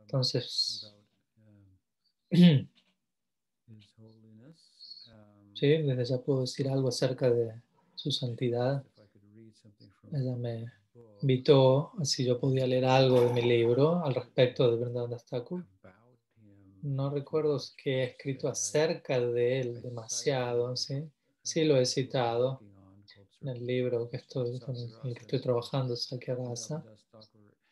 Entonces, sí, desde ya puedo decir algo acerca de su santidad. Ella me invitó a si yo podía leer algo de mi libro al respecto de Vrindavan Das Thakur. No recuerdo qué he escrito acerca de él demasiado, ¿sí? Sí lo he citado en el libro con el que estoy trabajando, Sakya Rasa.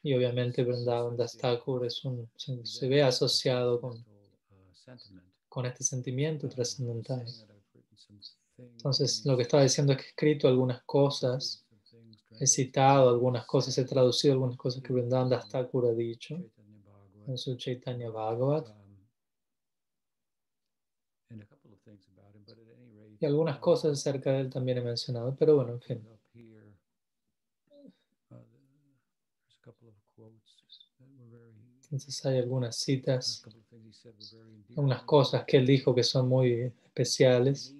Y obviamente Vrindavan Das Thakur se ve asociado con este sentimiento trascendental. Entonces, lo que estaba diciendo es que he escrito algunas cosas, he citado algunas cosas, he traducido algunas cosas que Vrindavan Das Thakur ha dicho en su Chaitanya Bhagavat. Y algunas cosas acerca de él también he mencionado, pero bueno, en fin. Entonces hay algunas citas, algunas cosas que él dijo que son muy especiales,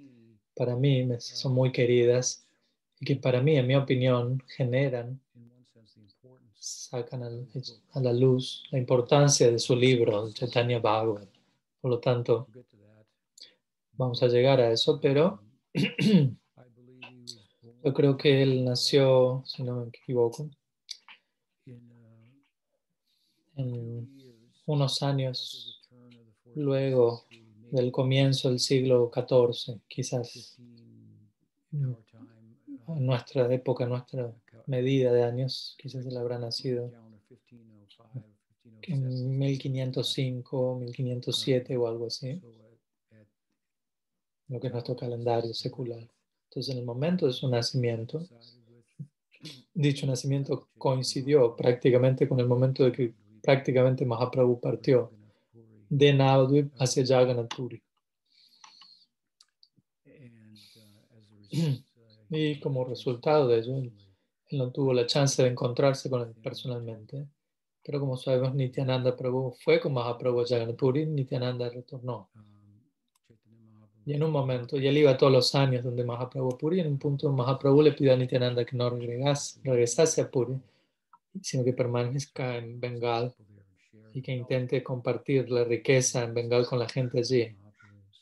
para mí son muy queridas y que para mí, en mi opinión, sacan a la luz la importancia de su libro, el Chaitanya Bhagavat. Por lo tanto, vamos a llegar a eso, pero yo creo que él nació, si no me equivoco, en unos años luego del comienzo del siglo XIV, quizás en nuestra época, nuestra medida de años, quizás él habrá nacido en 1505, 1507 o algo así, lo que es nuestro calendario secular. Entonces, en el momento de su nacimiento, dicho nacimiento coincidió prácticamente con el momento de que prácticamente Mahaprabhu partió de Navadvip hacia Jagannath Puri. Y como resultado de ello, él no tuvo la chance de encontrarse con él personalmente. Pero como sabemos, Nityananda Prabhu fue con Mahaprabhu a Jagannath Puri, Nityananda retornó. Y en un momento, y él iba todos los años donde Mahaprabhu Puri, y en un punto Mahaprabhu le pidió a Nityananda que no regresase a Puri, sino que permanezca en Bengal y que intente compartir la riqueza en Bengal con la gente allí,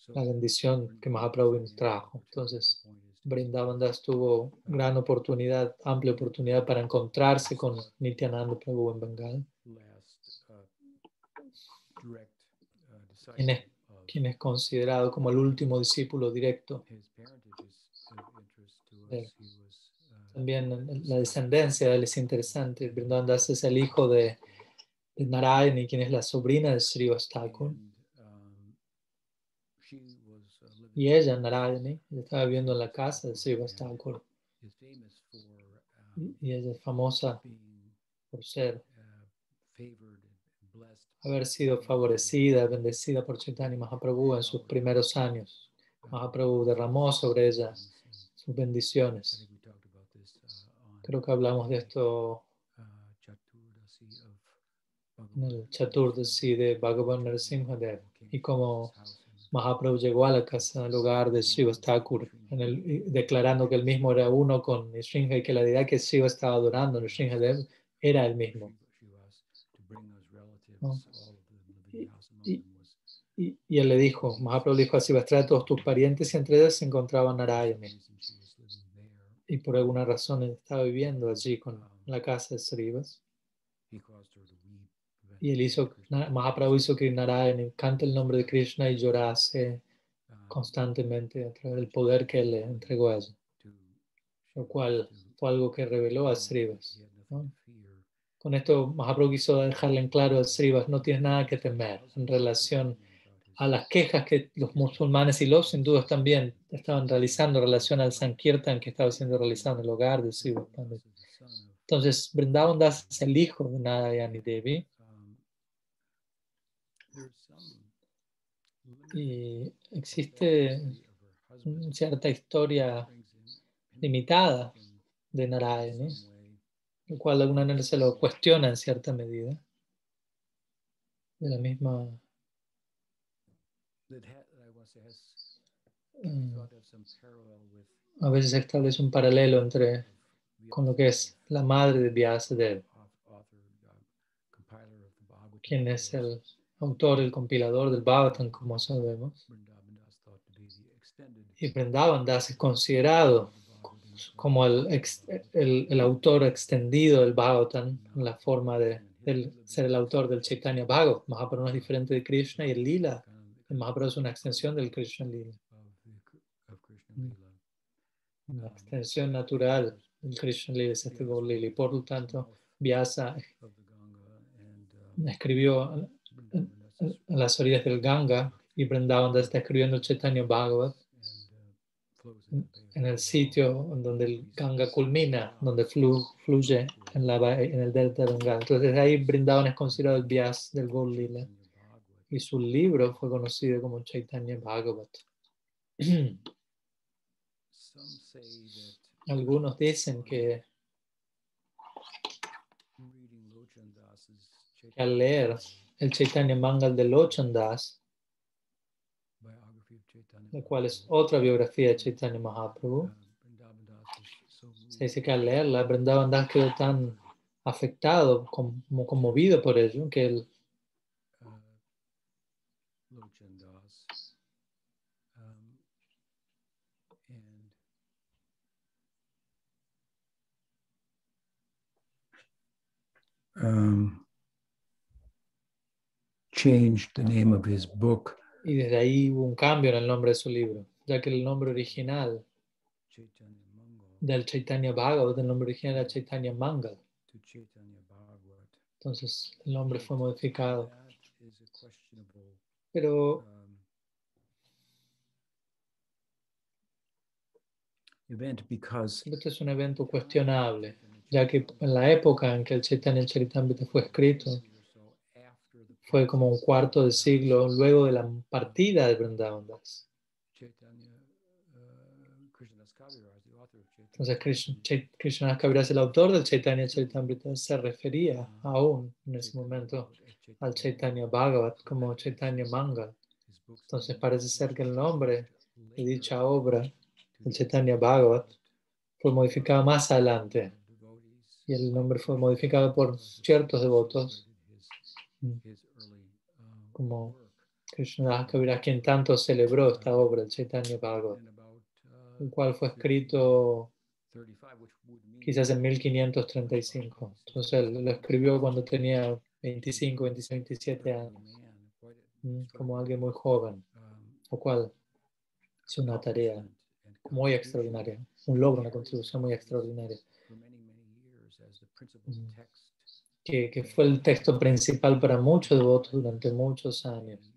la bendición que Mahaprabhu nos trajo. Entonces, Vrindavan Das tuvo gran oportunidad, amplia oportunidad para encontrarse con Nityananda Prabhu en Bengal, quien es considerado como el último discípulo directo. También la descendencia de él es interesante. Vrindavan Das es el hijo de Narayani, quien es la sobrina de Srivas Thakur. Y ella, Narayani, estaba viviendo en la casa de Srivas Thakur. Y ella es famosa por haber sido favorecida, bendecida por Chaitanya Mahaprabhu en sus primeros años. Mahaprabhu derramó sobre ella sus bendiciones. Creo que hablamos de esto en el Chaturdasi de Bhagavan Narasimhadev y cómo Mahaprabhu llegó a la casa, al hogar de Srivas Thakur, declarando que él mismo era uno con Nrsimha y que la deidad que Shiva estaba adorando, Nrsimhadev, era el mismo. ¿No? Y él le dijo, Mahaprabhu le dijo a Srivas, trae a todos tus parientes y entre ellos se encontraba Narayani. Y por alguna razón él estaba viviendo allí con la casa de Srivas. Y Mahaprabhu hizo que Narayani cante el nombre de Krishna y llorase constantemente a través del poder que él le entregó a ella. Lo cual fue algo que reveló a Srivas, ¿no? Con esto Mahaprabhu quiso dejarle en claro a Srivas, no tienes nada que temer en relación a las quejas que los musulmanes y los hindúes también estaban realizando en relación al Sankirtan que estaba siendo realizado en el hogar de Srivas Pandit. Entonces, Vrindavan Das es el hijo de Narayani Devi. Y existe cierta historia limitada de Narayani, el cual de alguna manera se lo cuestiona en cierta medida. De la misma a veces se establece un paralelo con lo que es la madre de Vyasadeva, quien es el autor, el compilador del Bhagavatam, como sabemos. Y Vrindavan Das es considerado como el autor extendido del Bhagavatam, en la forma de ser el autor del Chaitanya Bhagavat. Mahaprabhu no es diferente de Krishna y el Lila. El Mahaprabhu es una extensión del Krishna Lila. Una extensión natural del Krishna Lila es este Gaur Lila. Y por lo tanto, Vyasa escribió en las orillas del Ganga y Vrindavan está escribiendo el Chaitanya Bhagavat en el sitio donde el Ganga culmina, donde fluye en el delta del Ganga. Entonces desde ahí Vrindavan es considerado el Vyas del Gaur Lila y su libro fue conocido como Chaitanya Bhagavat. Algunos dicen que al leer el Chaitanya Mangal de Lochan Das, la cual es otra biografía de Chaitanya Mahaprabhu, se dice que al leerla, Vrindavan Das quedó tan afectado, como conmovido por ello, que él changed the name of his book. Y desde ahí hubo un cambio en el nombre de su libro, ya que el nombre original del Chaitanya Bhagavat, el nombre original era Chaitanya Mangal. Entonces el nombre fue modificado. Pero este es un evento cuestionable, ya que en la época en que el Chaitanya Charitamrita fue escrito, fue como un cuarto de siglo luego de la partida de Vrindavan Das. Entonces Krishnadas Kaviraj, el autor del Chaitanya Charitamrita, se refería aún en ese momento al Chaitanya Bhagavat como Chaitanya Mangal. Entonces parece ser que el nombre de dicha obra, el Chaitanya Bhagavat, fue modificado más adelante y el nombre fue modificado por ciertos devotos como Krishnadas Kaviraj, quien tanto celebró esta obra, el Chaitanya Bhagavat, el cual fue escrito quizás en 1535. Entonces él lo escribió cuando tenía 25, 26, 27 años, como alguien muy joven, lo cual es una tarea muy extraordinaria, un logro, una contribución muy extraordinaria, que fue el texto principal para muchos devotos durante muchos años.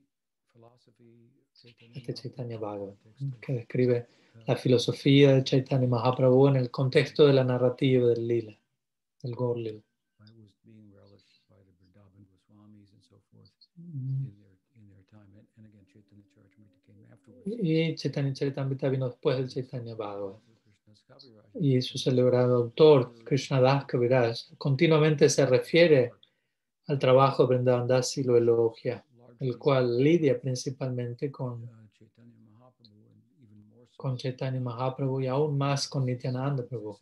Este Chaitanya Bhagavat, que describe la filosofía de Chaitanya Mahaprabhu en el contexto de la narrativa del Lila, del Gaur Lila. Y Chaitanya Charitamrita vino después del Chaitanya Bhagavat. Y su celebrado autor, Krishnadas Kaviraj, continuamente se refiere al trabajo de Vrindavan Das y lo elogia, el cual lidia principalmente con Chaitanya Mahaprabhu y aún más con Nityananda Prabhu,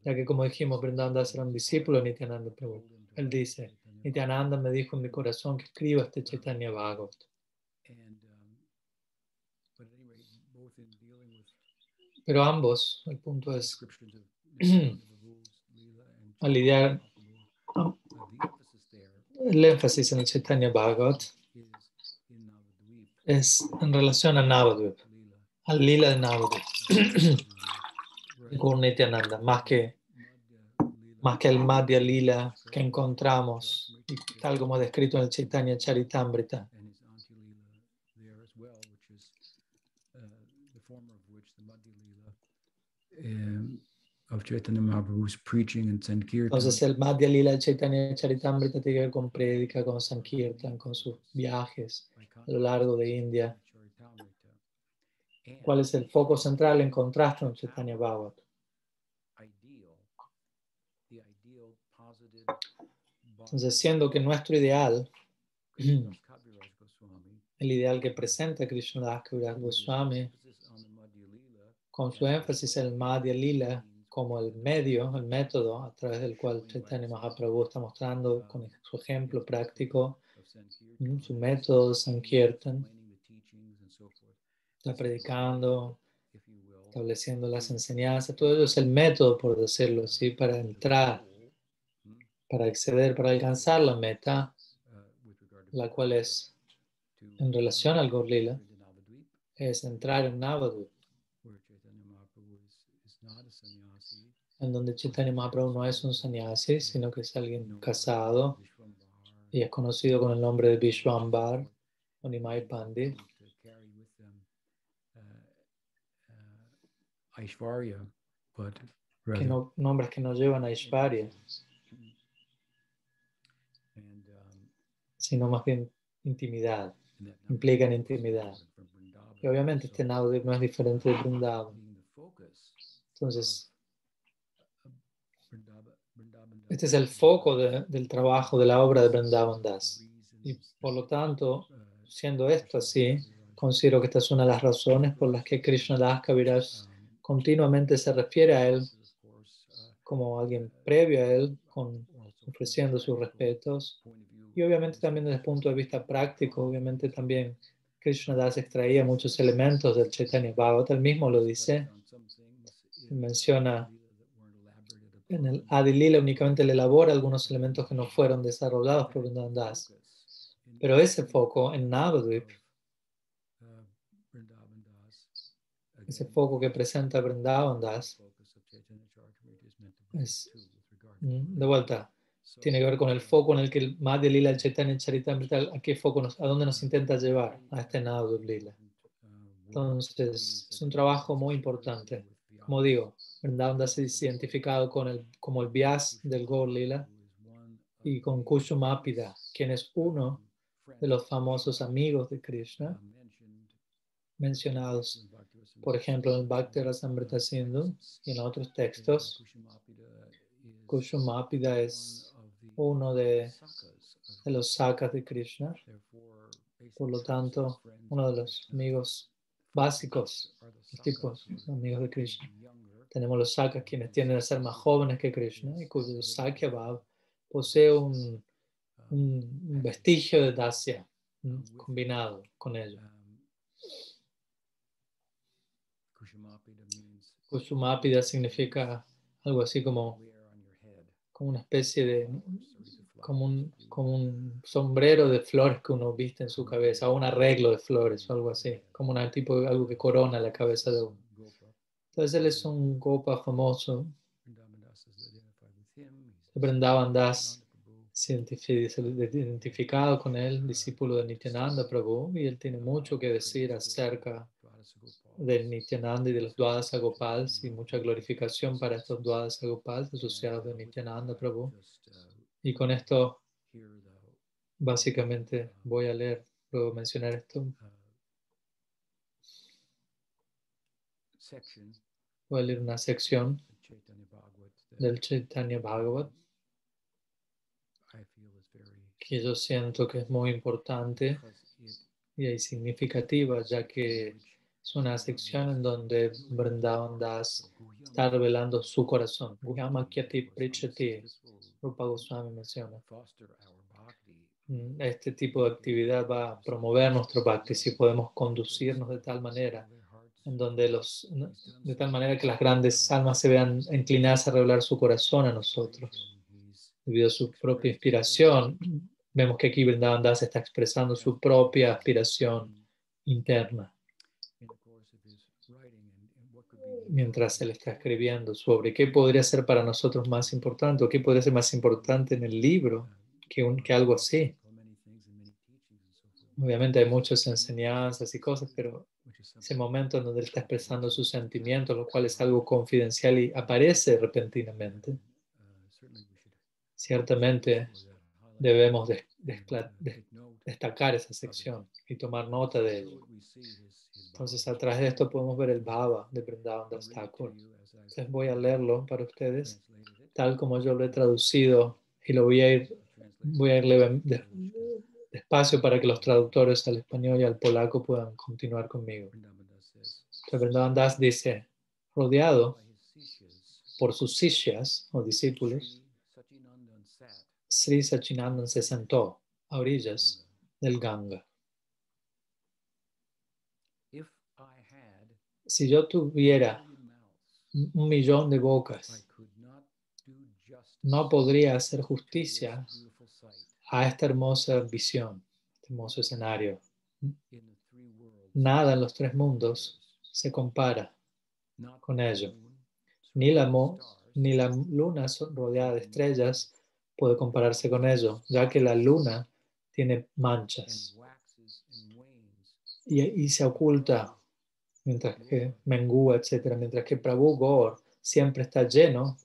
ya que como dijimos, Vrindavan Das era un discípulo de Nityananda Prabhu. Él dice, Nityananda me dijo en mi corazón que escriba este Chaitanya Bhagavat. Pero ambos, el punto es, al lidiar, el énfasis en el Chaitanya Bhagavat es en relación a Navadvip, al lila de Navadvip, con Nityananda, más que el Madhya Lila que encontramos, tal como descrito en el Chaitanya Charitamrita. Entonces el Madhya Lila del Chaitanya Charitamrita tiene que ver con prédica, con Sankirtan, con sus viajes a lo largo de India. ¿Cuál es el foco central en contraste con Chaitanya Bhagavat? Entonces, siendo que nuestro ideal, el ideal que presenta Krishnadas Kaviraj Goswami, con su énfasis en el Madhya Lila, como el medio, el método a través del cual Chaitanya Mahaprabhu está mostrando con su ejemplo práctico, su método Sankirtan, está predicando, estableciendo las enseñanzas, todo eso es el método, por decirlo así, para entrar, para acceder, para alcanzar la meta, la cual es, en relación al Gaur Lila, es entrar en Navadvip, en donde Chaitanya Mahaprabhu no es un sannyasi, sino que es alguien casado y es conocido con el nombre de Vishwambar o Nimai Pandit, que no, nombres que no llevan a Aishvarya, sino más bien intimidad, implican intimidad. Y obviamente este Navadvip no es diferente de Vrindavan. Entonces, este es el foco del trabajo, de la obra de Vrindavan Das. Y por lo tanto, siendo esto así, considero que esta es una de las razones por las que Krishna Das Kaviraj continuamente se refiere a él como alguien previo a él, ofreciendo sus respetos. Y obviamente también desde el punto de vista práctico, obviamente también Krishna Das extraía muchos elementos del Chaitanya Bhagavata, él mismo lo dice, menciona en el Adi Lila únicamente le elabora algunos elementos que no fueron desarrollados por Vrindavan Das. Pero ese foco en Navadvip, ese foco que presenta Vrindavan Das, es, de vuelta, tiene que ver con el foco en el que el Madhya Lila, el Chaitanya Charitamrita, a qué foco a dónde nos intenta llevar, a este Navadvip Lila. Entonces, es un trabajo muy importante. Como digo, Vrindavan Das es identificado como el Vyas del Gaur Lila y con Kushumapida, quien es uno de los famosos amigos de Krishna, mencionados, por ejemplo, en Bhakti Rasamrita Sindhu y en otros textos. Kushumapida es uno de los sakas de Krishna, por lo tanto, uno de los amigos básicos, los tipos amigos de Krishna. Tenemos los sakas, quienes tienden a ser más jóvenes que Krishna, y cuyo Sakya Bhav posee un vestigio de Dasya combinado con ello. Kushumapida significa algo así como una especie de, como un sombrero de flores que uno viste en su cabeza, o un arreglo de flores o algo así, como un tipo de algo que corona la cabeza de uno. Entonces él es un Gopa famoso. Vrindavan Das identificado con él, discípulo de Nityananda Prabhu, y él tiene mucho que decir acerca del Nityananda y de los Dwadasa Gopals, y mucha glorificación para estos Dwadasa Gopals asociados de Nityananda Prabhu. Y con esto, básicamente, voy a leer, puedo mencionar esto. Voy a leer una sección del Chaitanya Bhagavat que yo siento que es muy importante y significativa, ya que es una sección en donde Vrindavan Das está revelando su corazón. Guhyamakyati Prichati, Rupa Goswami menciona. Este tipo de actividad va a promover nuestro bhakti si podemos conducirnos de tal manera, en donde de tal manera que las grandes almas se vean inclinadas a revelar su corazón a nosotros. Debido a su propia inspiración, vemos que aquí Vrindavan Das está expresando su propia aspiración interna, mientras él está escribiendo sobre qué podría ser para nosotros más importante, o qué podría ser más importante en el libro que algo así. Obviamente hay muchas enseñanzas y cosas, pero ese momento en donde él está expresando sus sentimientos, lo cual es algo confidencial y aparece repentinamente, ciertamente debemos destacar esa sección y tomar nota de ello. Entonces, a través de esto podemos ver el Bhava de Vrindavan Das Thakur. Entonces voy a leerlo para ustedes, tal como yo lo he traducido, y lo voy a ir despacio para que los traductores al español y al polaco puedan continuar conmigo. Entonces, Vrindavan Das dice: rodeado por sus sishyas o discípulos, Sri Sachinandan se sentó a orillas del Ganga. Si yo tuviera 1.000.000 de bocas, no podría hacer justicia a esta hermosa visión, este hermoso escenario. Nada en los 3 mundos se compara con ello. Ni la luna rodeada de estrellas puede compararse con ello, ya que la luna tiene manchas y se oculta mientras que mengua, etc. Mientras que Prabhu Gaur siempre está lleno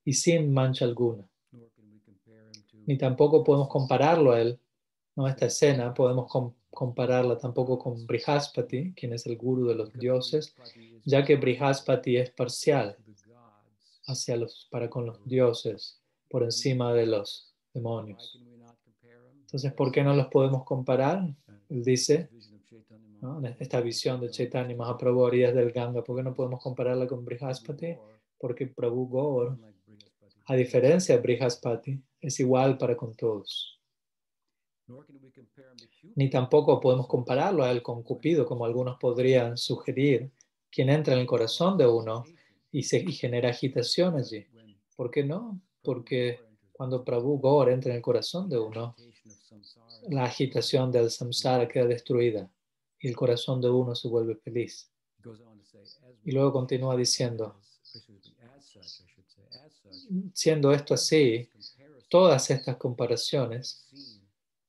y sin mancha alguna. Ni tampoco podemos compararlo a él, ¿no? Esta escena podemos compararla tampoco con Brihaspati, quien es el gurú de los dioses, ya que Brihaspati es parcial para con los dioses, por encima de los demonios. Entonces, ¿por qué no los podemos comparar? Él dice, ¿no? En esta visión de Chaitanya Mahaprabhu a orillas del Ganga, ¿por qué no podemos compararla con Brihaspati? Porque Prabhu Gaur, a diferencia de Brihaspati, es igual para con todos. Ni tampoco podemos compararlo a él con Cupido, como algunos podrían sugerir, quien entra en el corazón de uno y genera agitación allí. ¿Por qué no? Porque cuando Prabhu Gaur entra en el corazón de uno, la agitación del samsara queda destruida y el corazón de uno se vuelve feliz. Y luego continúa diciendo, siendo esto así, todas estas comparaciones,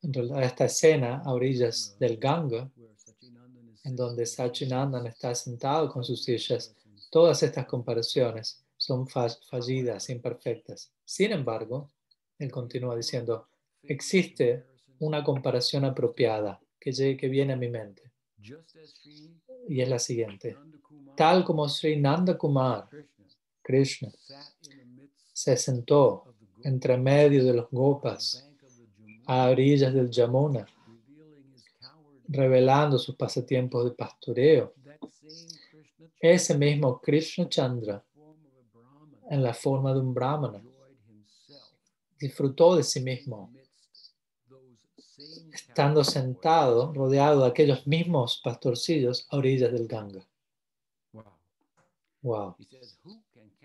en realidad esta escena a orillas del Ganga, en donde Sachinandan está sentado con sus sillas, todas estas comparaciones son fallidas, imperfectas. Sin embargo, él continúa diciendo, existe una comparación apropiada que viene a mi mente. Y es la siguiente. Tal como Sri Nanda Kumar, Krishna, se sentó entre medio de los gopas a orillas del Yamuna, revelando sus pasatiempos de pastoreo, ese mismo Krishna Chandra, en la forma de un brahmana, disfrutó de sí mismo, estando sentado, rodeado de aquellos mismos pastorcillos a orillas del Ganga. Wow.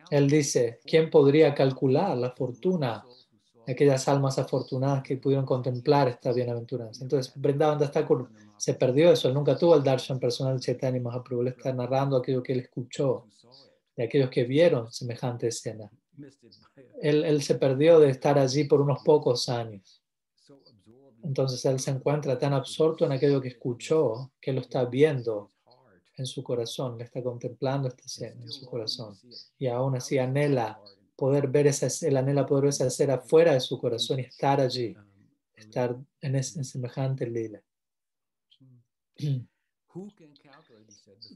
Él dice, ¿quién podría calcular la fortuna de aquellas almas afortunadas que pudieron contemplar esta bienaventuranza? Entonces, Vrindavan Das Thakur se perdió eso, él nunca tuvo el darshan personal de Chaitanya Mahaprabhu, él está narrando aquello que él escuchó, de aquellos que vieron semejante escena. Él se perdió de estar allí por unos pocos años. Entonces, él se encuentra tan absorto en aquello que escuchó, que lo está viendo en su corazón, le está contemplando esta escena en su corazón. Y aún así anhela poder ver esa escena fuera de su corazón y estar allí, estar en semejante lila.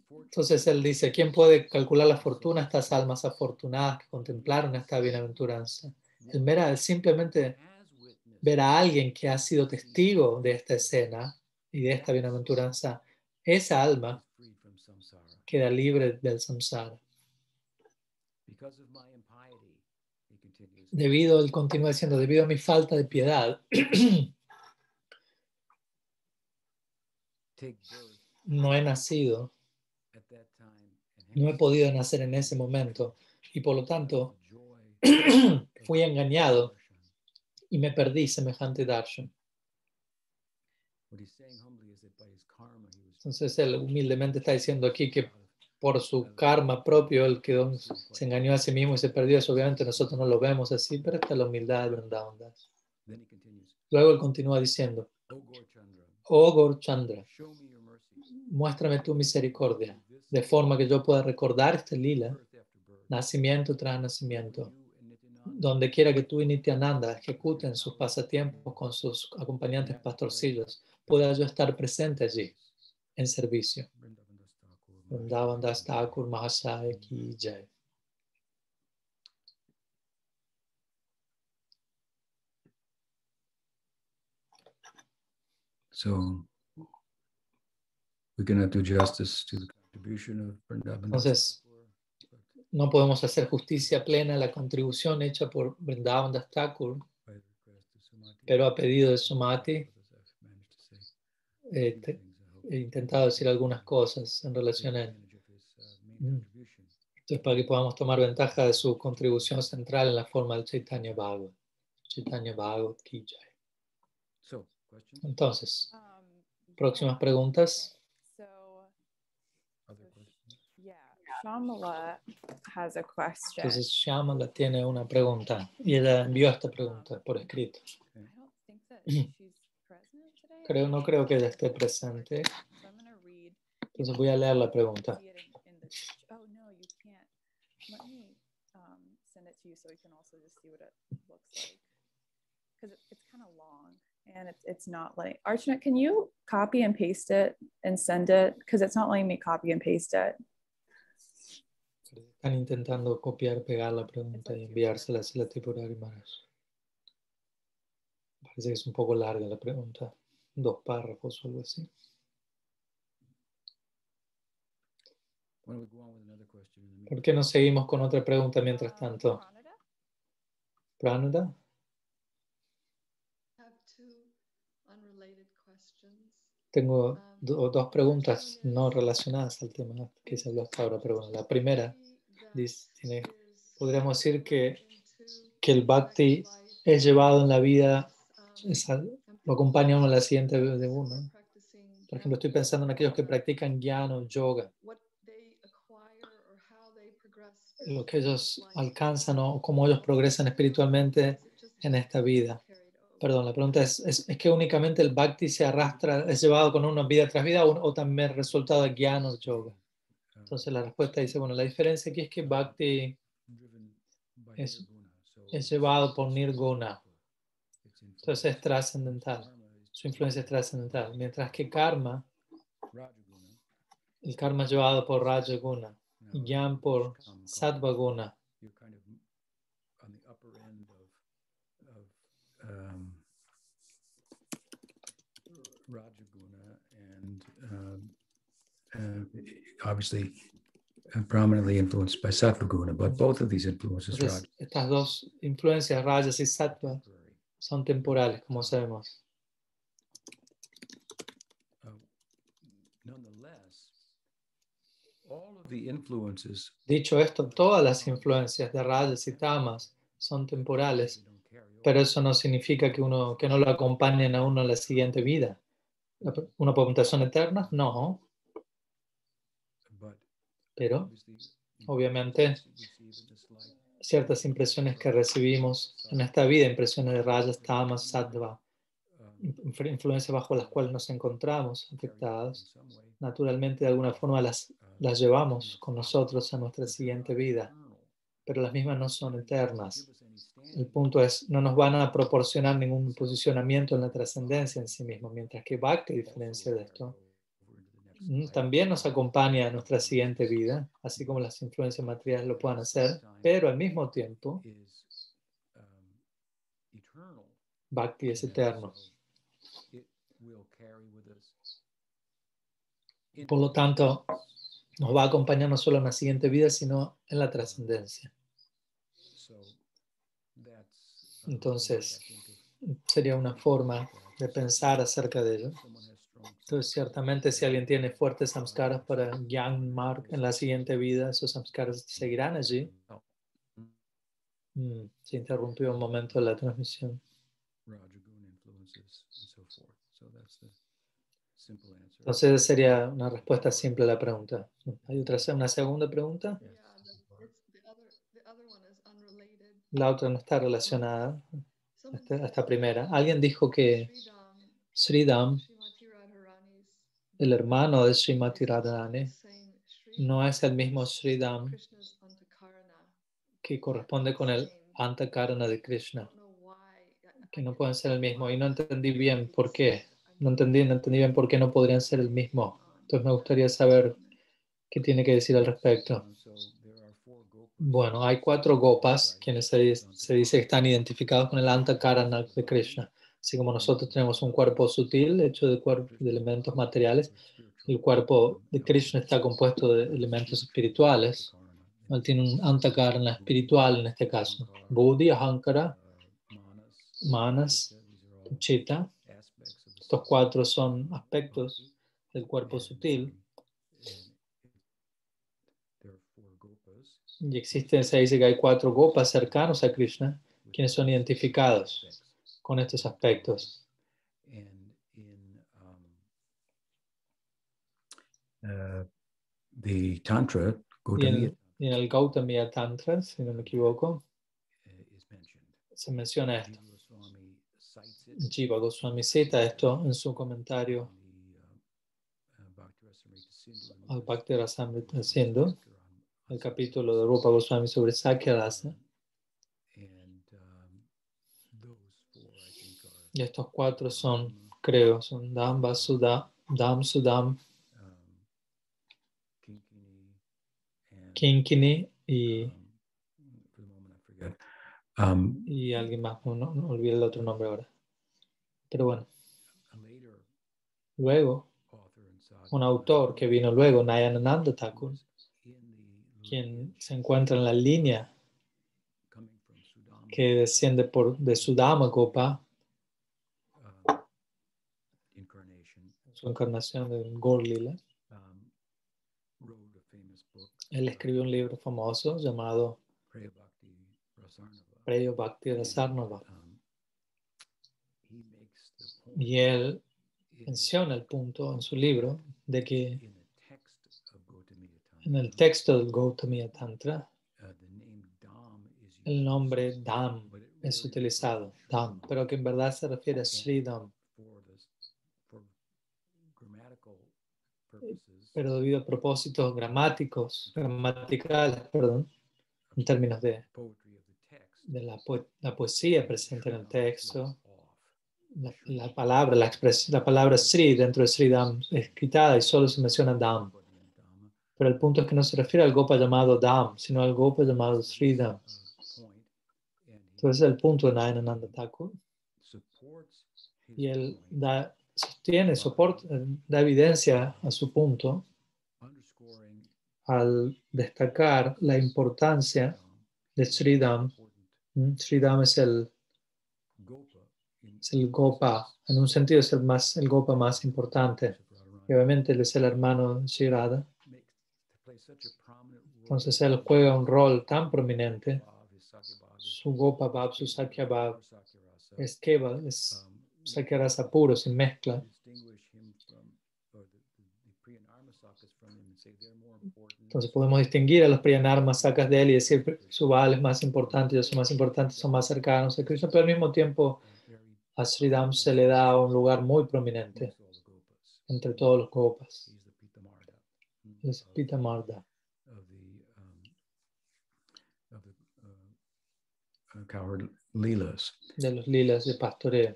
Entonces él dice, ¿quién puede calcular la fortuna de estas almas afortunadas que contemplaron esta bienaventuranza? El simplemente ver a alguien que ha sido testigo de esta escena y de esta bienaventuranza, esa alma queda libre del samsara. Él continúa diciendo, debido a mi falta de piedad, no he nacido, no he podido nacer en ese momento y por lo tanto fui engañado y me perdí semejante darshan. Entonces él humildemente está diciendo aquí que por su karma propio él se engañó a sí mismo y se perdió eso. Obviamente nosotros no lo vemos así, pero esta es la humildad de Vrindavan Das. Luego él continúa diciendo, oh Gaur Chandra, muéstrame tu misericordia, de forma que yo pueda recordar este lila, nacimiento tras nacimiento, donde quiera que tú y Nityananda ejecuten sus pasatiempos con sus acompañantes pastorcillos, pueda yo estar presente allí, en servicio. Vrindavan Das Thakur Mahasaya Ki Jai. So we cannot do justice to the contribution of Vrindavan Das Entonces, no podemos hacer justicia plena a la contribución hecha por Vrindavan Das Thakur, pero a pedido de Sumati he intentado decir algunas cosas en relación a él. Entonces, para que podamos tomar ventaja de su contribución central en la forma del Chaitanya Bhagavat. Chaitanya Bhagavat Ki Jai. Entonces, próximas preguntas. Shamala has a question. Entonces, Shyamala tiene una pregunta y ella envió esta pregunta por escrito. No creo que ella esté presente. Entonces voy a leer la pregunta. Oh no, you can't. Let me send it to you so you can also just see what it looks like. Because it's kind of long and it's not letting. Archana, can you copy and paste it and send it? Because it's not letting me copy and paste it. Están intentando copiar, pegar la pregunta y enviársela a la Tripurari Maharaj. Parece que es un poco larga la pregunta. 2 párrafos o algo así. ¿Por qué no seguimos con otra pregunta mientras tanto? Pranada? Tengo 2 preguntas no relacionadas al tema que se habló hasta ahora, pero bueno, la primera podríamos decir que el bhakti es llevado en la vida, lo acompaña uno a la siguiente de uno. Por ejemplo, estoy pensando en aquellos que practican jnana o yoga. Lo que ellos alcanzan o cómo ellos progresan espiritualmente en esta vida. Perdón, la pregunta es que únicamente el bhakti se arrastra, es llevado con uno vida tras vida o también resultado de jnana o yoga. Entonces la respuesta dice, bueno, la diferencia aquí es que bhakti es llevado por nirguna. Entonces es trascendental. Su influencia es trascendental. Mientras que karma, el karma es llevado por rajaguna y jnana por sattvaguna. Rajaguna and obviously prominently influenced by Sattva-guna, but both of these influences, Entonces, estas 2 influencias, rajas y sattva, son temporales, como sabemos. Dicho esto, todas las influencias de rajas y tamas son temporales, pero eso no significa que no lo acompañen a uno en la siguiente vida. ¿Uno puede preguntar, ¿son eternas? No. Pero, obviamente, ciertas impresiones que recibimos en esta vida, impresiones de rajas, tamas, sattva, influencias bajo las cuales nos encontramos afectados, naturalmente de alguna forma las llevamos con nosotros a nuestra siguiente vida, pero las mismas no son eternas. El punto es, no nos van a proporcionar ningún posicionamiento en la trascendencia en sí mismo, mientras que Bhakti, a diferencia de esto, también nos acompaña a nuestra siguiente vida, así como las influencias materiales lo puedan hacer, pero al mismo tiempo, Bhakti es eterno. Por lo tanto, nos va a acompañar no solo en la siguiente vida, sino en la trascendencia. Entonces, sería una forma de pensar acerca de ello. Entonces, ciertamente, si alguien tiene fuertes samskaras para Gyan Marg en la siguiente vida, esos samskaras seguirán allí. Se interrumpió un momento la transmisión. Entonces, esa sería una respuesta simple a la pregunta. ¿Hay una segunda pregunta? La otra no está relacionada a esta primera. Alguien dijo que Sridham, el hermano de Srimati Radharani, no es el mismo Sridham que corresponde con el Antakarana de Krishna, que no pueden ser el mismo. Y no entendí bien por qué. No entendí bien por qué no podrían ser el mismo. Entonces me gustaría saber qué tiene que decir al respecto. Bueno, hay 4 gopas quienes se dice que están identificados con el Antakarana de Krishna. Así como nosotros tenemos un cuerpo sutil hecho de elementos materiales, el cuerpo de Krishna está compuesto de elementos espirituales. Él tiene un antakarana espiritual en este caso. Buddhi, ahankara, manas, chitta. Estos 4 son aspectos del cuerpo sutil. Y existen, se dice que hay 4 gopas cercanos a Krishna, quienes son identificados con estos aspectos. The Tantra, Y en el Gautamiya Tantra, si no me equivoco, se menciona esto. Jiva Goswami cita esto en su comentario al Bhakti Rasamrita Sindhu, el capítulo de Rupa Goswami sobre Sakya Rasa. Y estos 4 son, creo, son Dham, Vasudha, Dham, Sudam, Kinkini y alguien más, no olvidé el otro nombre ahora. Pero bueno, luego, un autor que vino luego, Nayanananda Thakur, quien se encuentra en la línea que desciende de Sudama Gopa, su encarnación de Gaur Lila. Él escribió un libro famoso llamado Preyo Bhakti Rasarnava. Y él menciona el punto en su libro de que en el texto del Gautamiya Tantra el nombre Dham es utilizado, Dham, pero que en verdad se refiere a Sri Dham. Pero debido a propósitos gramaticales, en términos de la poesía presente en el texto, la palabra Sri dentro de Sri Dham es quitada y solo se menciona Dham. Pero el punto es que no se refiere al Gopa llamado Dham, sino al Gopa llamado Sri Dham. Entonces el punto de Nayanananda Thakur. Y él da evidencia a su punto al destacar la importancia de Sri Dham. Sri Dham es el Gopa, en un sentido es el Gopa más importante. Y obviamente él es el hermano de Sri Radha. Entonces él juega un rol tan prominente. Su Gopa Bhav, su Sakya Bhav, es Keval, es Sakya Rasa puro, sin mezcla. Entonces podemos distinguir a los Priyanarma Sakas de él y decir que su Bhav es más importante, ellos son más importantes, son más cercanos a Krishna, pero al mismo tiempo a Sri Dham se le da un lugar muy prominente entre todos los Gopas. Es Pitamarda. De los lilas de pastoreo.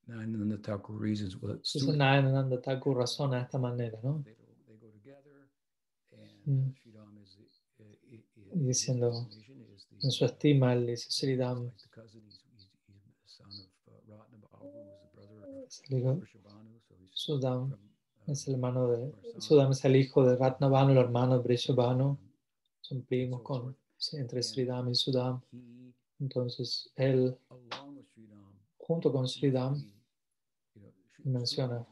Entonces Nayanananda Thakur razona de esta manera, ¿no? Y diciendo, en su estima, él dice Sri Dham Sudam es el hermano de Sudam es el hijo de Ratnavanu, el hermano de Vrishabhanu. Son primos entre Sri Dham y Sudam. Entonces él, junto con Sri Dham, menciona,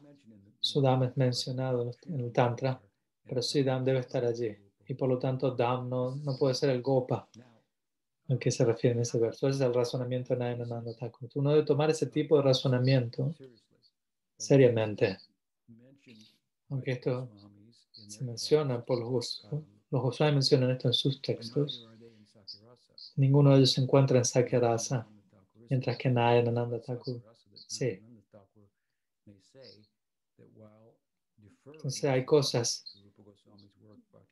Sudam es mencionado en el Tantra, pero Sri Dham debe estar allí. Y por lo tanto Dham no puede ser el Gopa al que se refiere en ese verso. Ese es el razonamiento de Nayanananda Thakur. Uno debe tomar ese tipo de razonamiento seriamente. Aunque esto se menciona por los Goswami mencionan esto en sus textos, ninguno de ellos se encuentra en Sakya Rasa, mientras que Nayanananda Thakur sí. Entonces hay cosas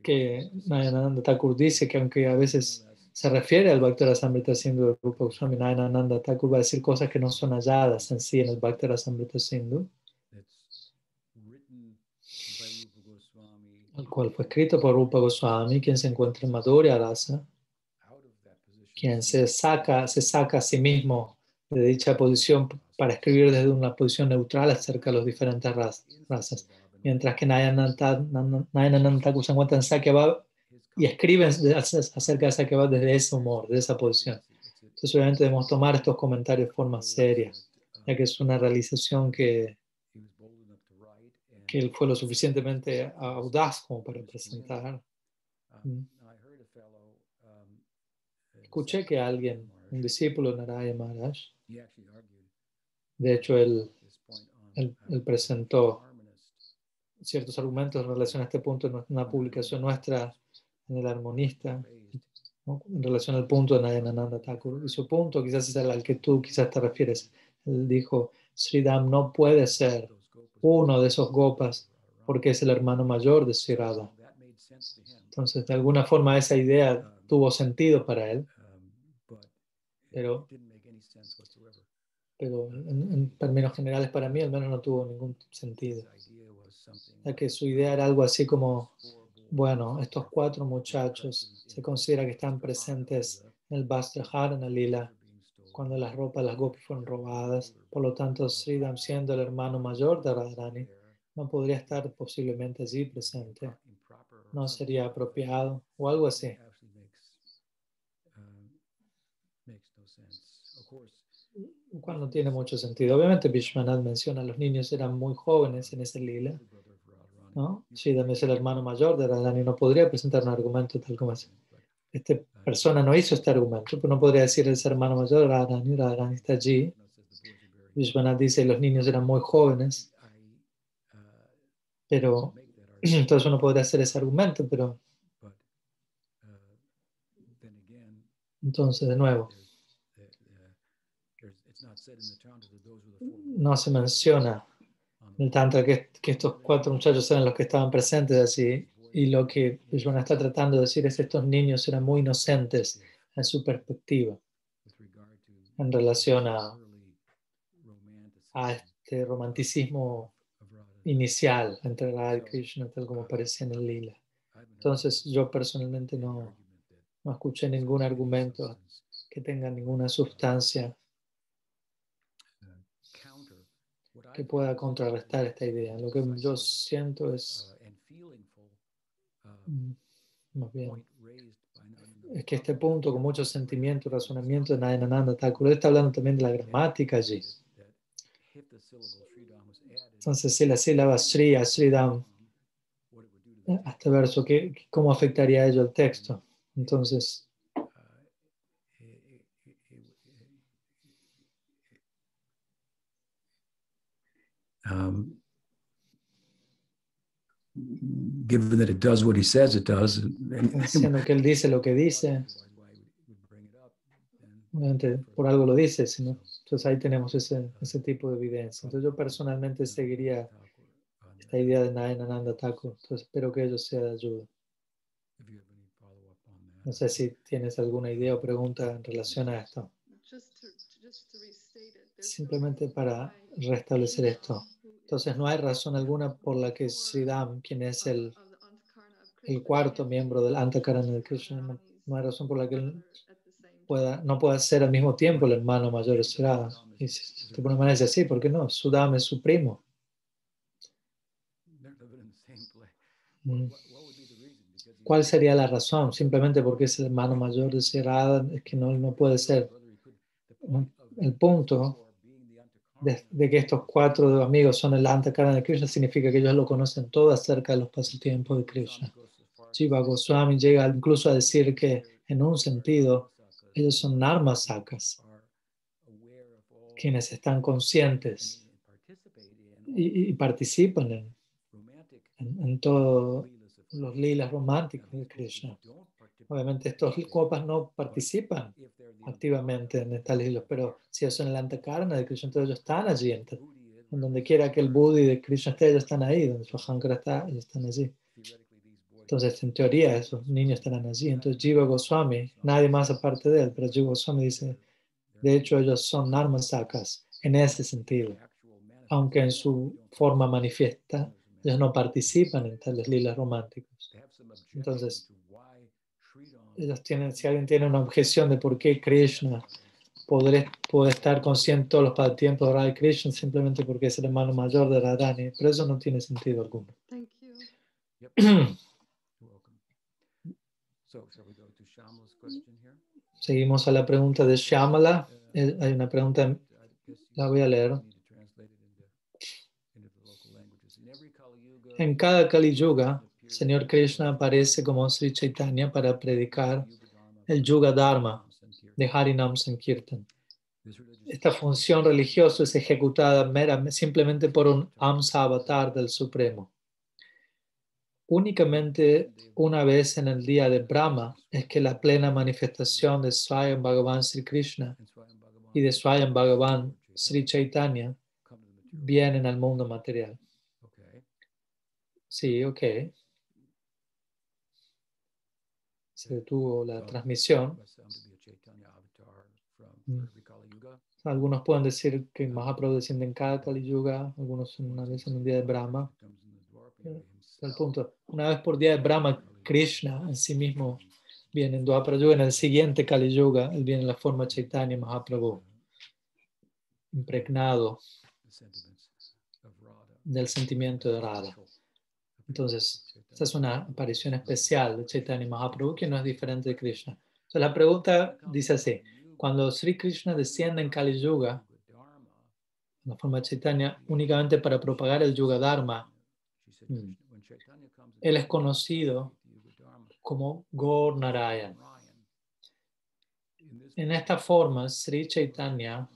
que Nayanananda Thakur dice que aunque a veces se refiere al Bhakti Rasamrita Sindhu de Rupa Goswami, Nayanananda Thakur va a decir cosas que no son halladas en sí en el Bhakti Rasamrita Sindhu, el cual fue escrito por Rupa Goswami, quien se encuentra en Madhurya Rasa, quien se saca a sí mismo de dicha posición para escribir desde una posición neutral acerca de las diferentes razas. mientras que Nayanananda Thakur se encuentra en Sakyabhav y escribe acerca de Sakyabhav desde ese humor, de esa posición. Entonces obviamente debemos tomar estos comentarios de forma seria, ya que es una realización que él fue lo suficientemente audaz como para presentar. Escuché que alguien, un discípulo de Narayana Maharaj, de hecho él presentó ciertos argumentos en relación a este punto en una publicación nuestra en El Armonista, ¿no? En relación al punto de Nayanananda Thakur. Y su punto quizás es al que tú quizás te refieres. Él dijo, Sridham no puede ser uno de esos gopas porque es el hermano mayor de Sri Radha. Entonces, de alguna forma esa idea tuvo sentido para él, pero en términos generales para mí al menos no tuvo ningún sentido. Ya que su idea era algo así como, bueno, estos 4 muchachos se considera que están presentes en el Vajradhana Lila cuando las ropas de las gopis fueron robadas. Por lo tanto, Sridham, siendo el hermano mayor de Radharani, no podría estar posiblemente allí presente. No sería apropiado o algo así. Lo cual no tiene mucho sentido. Obviamente Vishwanath menciona los niños eran muy jóvenes en ese lila, ¿no? Sridham es el hermano mayor de Radharani, no podría presentar un argumento tal como ese. Esta persona no hizo este argumento, pero no podría decir es hermano mayor de Radharani. Radharani está allí. Vishwanath dice los niños eran muy jóvenes, pero entonces uno podría hacer ese argumento, pero entonces de nuevo no se menciona en el Tantra que estos 4 muchachos eran los que estaban presentes allí, y lo que Vishwanath está tratando de decir es que estos niños eran muy inocentes en su perspectiva en relación a este romanticismo inicial entre Radha y Krishna, tal como aparece en el Lila. Entonces yo personalmente no escuché ningún argumento que tenga ninguna sustancia que pueda contrarrestar esta idea. Lo que yo siento es, más bien, es que este punto, con mucho sentimiento y razonamiento de Nayanananda Thakur, está hablando también de la gramática allí. Entonces, si la sílaba Sri a Sridham, este verso, ¿cómo afectaría a ello el texto? Entonces, given that it does what he says it does, siendo que él dice lo que dice, obviamente por algo lo dice, sino, entonces ahí tenemos ese tipo de evidencia. Entonces yo personalmente seguiría esta idea de Nayanananda Thakur. Entonces espero que ello sea de ayuda. No sé si tienes alguna idea o pregunta en relación a esto. Simplemente para restablecer esto. Entonces no hay razón alguna por la que Sridham, quien es el 4º miembro del Antakarana de Krishna, no hay razón por la que él no pueda ser al mismo tiempo el hermano mayor de Sri Radha. Y si te pones manera así, ¿por qué no? Sudam es su primo. ¿Cuál sería la razón? Simplemente porque es el hermano mayor de Sri Radha, es que no puede ser. El punto de que estos 4 amigos son el Antakarana de Krishna significa que ellos lo conocen todo acerca de los pasatiempos de Krishna. Jiva Goswami llega incluso a decir que, en un sentido, ellos son narmasakas, quienes están conscientes y participan en todos los lilas románticos de Krishna. Obviamente estos copas no participan activamente en estas lilas, pero si ellos son el Antakarana de Krishna, entonces ellos están allí. En donde quiera que el Buddhi de Krishna esté, ellos están ahí. Donde Swahankara está, ellos están allí. Entonces, en teoría, esos niños estarán allí. Entonces, Jiva Goswami, nadie más aparte de él, pero Jiva Goswami dice, de hecho, ellos son narmasakas en ese sentido. Aunque en su forma manifiesta, ellos no participan en tales lilas románticos. Entonces, ellos si alguien tiene una objeción de por qué Krishna puede estar consciente todos los tiempos de Radha Krishna simplemente porque es el hermano mayor de Radharani, pero eso no tiene sentido alguno. Thank you. Yep. You're welcome. So, shall we go to Shyamala's question here? Seguimos a la pregunta de Shyamala. Hay una pregunta, la voy a leer. En cada Kali Yuga, Señor Krishna aparece como Sri Chaitanya para predicar el Yuga Dharma de Harinam Sankirtan. Esta función religiosa es ejecutada simplemente por un Amsa avatar del Supremo. Únicamente una vez en el día de Brahma es que la plena manifestación de Swayam Bhagavan Sri Krishna y de Swayam Bhagavan Sri Chaitanya vienen al mundo material. Sí, ok. Se detuvo la transmisión. Algunos pueden decir que Mahaprabhu desciende en cada Kali Yuga, algunos una vez en un día de Brahma. El punto, una vez por día de Brahma, Krishna en sí mismo viene en Dwapara Yuga, en el siguiente Kali Yuga, él viene en la forma Chaitanya Mahaprabhu, impregnado del sentimiento de Radha. Entonces, esta es una aparición especial de Chaitanya Mahaprabhu que no es diferente de Krishna. Entonces, la pregunta dice así: cuando Sri Krishna desciende en Kali Yuga, en la forma Chaitanya, únicamente para propagar el Yuga Dharma, él es conocido como Gaur Narayan. En esta forma, Sri Chaitanya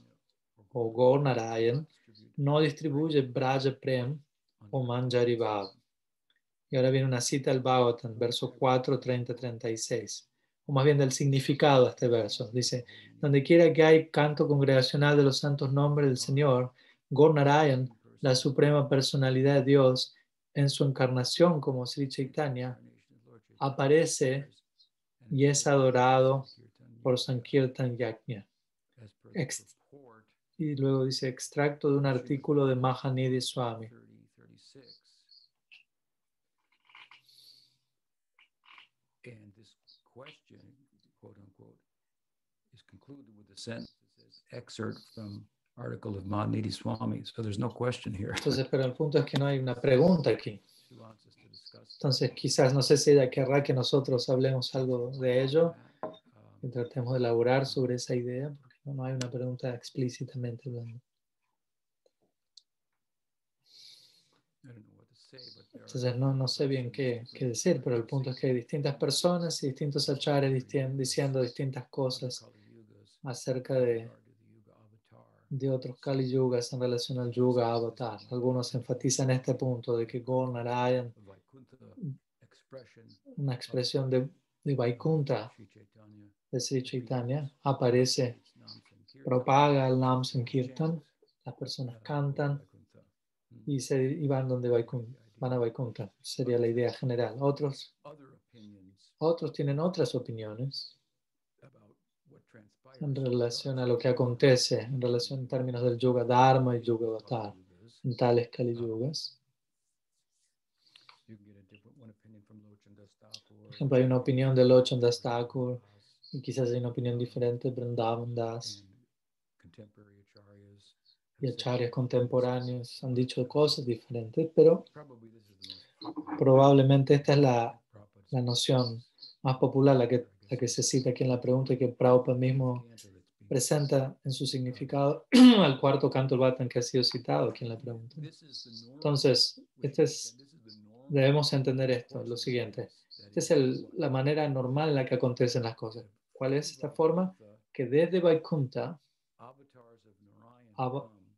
o Gaur Narayan no distribuye Braja Prem o Manjari Bhav. Y ahora viene una cita del Bhagavatam, verso 4, 30, 36. O más bien del significado de este verso. Dice: donde quiera que hay canto congregacional de los santos nombres del Señor, Gaur Narayan, la suprema personalidad de Dios, en su encarnación como Sri Chaitanya, aparece y es adorado por Sankirtan Yajna. Y luego dice: extracto de un artículo de Mahanidhi Swami. And this question, quote unquote, is concluded with the sentence excerpt from article of Mahanidhi Swami. So there's no question here. Entonces, pero el punto es que no hay una pregunta aquí. Entonces, quizás, no sé si ella querrá que nosotros hablemos algo de ello y tratemos de elaborar sobre esa idea, porque no hay una pregunta explícitamente hablando. Entonces, no sé bien qué decir, pero el punto es que hay distintas personas y distintos acharyas diciendo distintas cosas acerca de otros Kali Yugas en relación al Yuga Avatar. Algunos enfatizan este punto de que Gaur Narayan, una expresión de Vaikuntha, de Sri Chaitanya, aparece, propaga el Nam Sankirtan, las personas cantan y van donde van a Vaikuntha. Sería la idea general. Otros tienen otras opiniones en relación a lo que acontece, en relación en términos del Yuga Dharma y Yuga Avatar, en tales Kali Yugas. Por ejemplo, hay una opinión de Lochan Das Thakur y quizás hay una opinión diferente de Vrindavan Das. Y acharyas contemporáneos han dicho cosas diferentes, pero probablemente esta es la noción más popular, la que se cita aquí en la pregunta y que Prabhupada mismo presenta en su significado al cuarto canto del Bhattan que ha sido citado aquí en la pregunta. Entonces, debemos entender esto, lo siguiente. Esta es la manera normal en la que acontecen las cosas. ¿Cuál es esta forma? Que desde Vaikuntha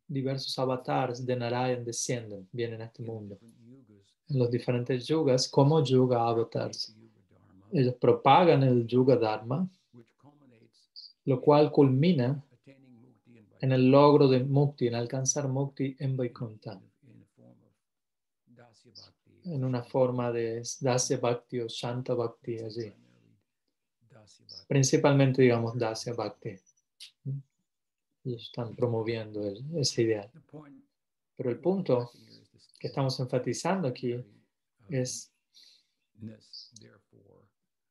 diversos avatars de Narayan descienden, vienen a este mundo. En los diferentes yugas, como yuga avatars. Ellos propagan el yuga dharma, lo cual culmina en el logro de mukti, en alcanzar mukti en Vaikuntha, en una forma de dasya bhakti o shanta bhakti allí. Principalmente, digamos, dasya bhakti. Ellos están promoviendo ese ideal. Pero el punto que estamos enfatizando aquí es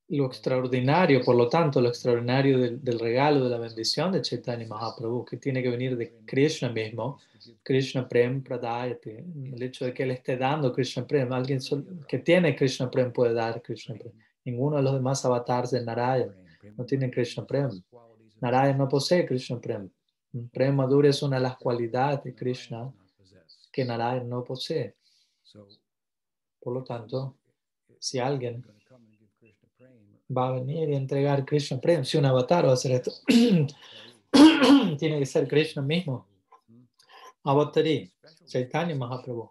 lo extraordinario, por lo tanto, lo extraordinario del regalo de la bendición de Chaitanya Mahaprabhu, que tiene que venir de Krishna mismo, Krishna Prem Pradayate, el hecho de que él esté dando Krishna Prem, alguien que tiene Krishna Prem puede dar Krishna Prem. Ninguno de los demás avatars de Narayan no tienen Krishna Prem. Narayan no posee Krishna Prem. Prem Madhurya es una de las cualidades de Krishna que Narayan no posee. Por lo tanto, si alguien va a venir y entregar Krishna Prem, si un avatar va a hacer esto, tiene que ser Krishna mismo. Avatari, Chaitanya Mahaprabhu.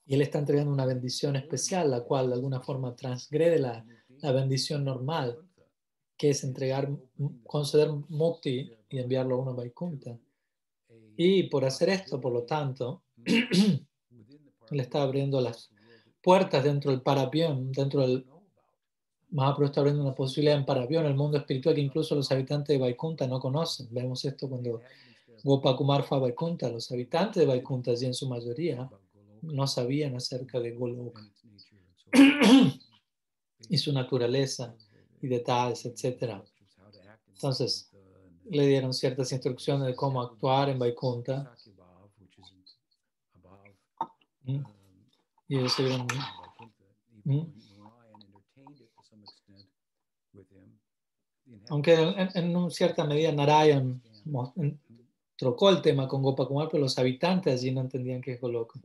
Y él está entregando una bendición especial, la cual de alguna forma transgrede la bendición normal, que es conceder mukti y enviarlo a uno Vaikuntha. Y por hacer esto, por lo tanto, él está abriendo las puertas dentro del Parapion, dentro del Mahaprabhu está abriendo una posibilidad en Parapion, el mundo espiritual que incluso los habitantes de Vaikuntha no conocen. Vemos esto cuando Gopakumar fue a Vaikuntha. Los habitantes de Vaikuntha, y en su mayoría, no sabían acerca de Goloka y su naturaleza y detalles, etc. Entonces, le dieron ciertas instrucciones de cómo actuar en Vaikuntha. Y ellos se vieron... Aunque en una cierta medida Narayan trocó el tema con Gopakumar, pero los habitantes allí no entendían qué es Goloka.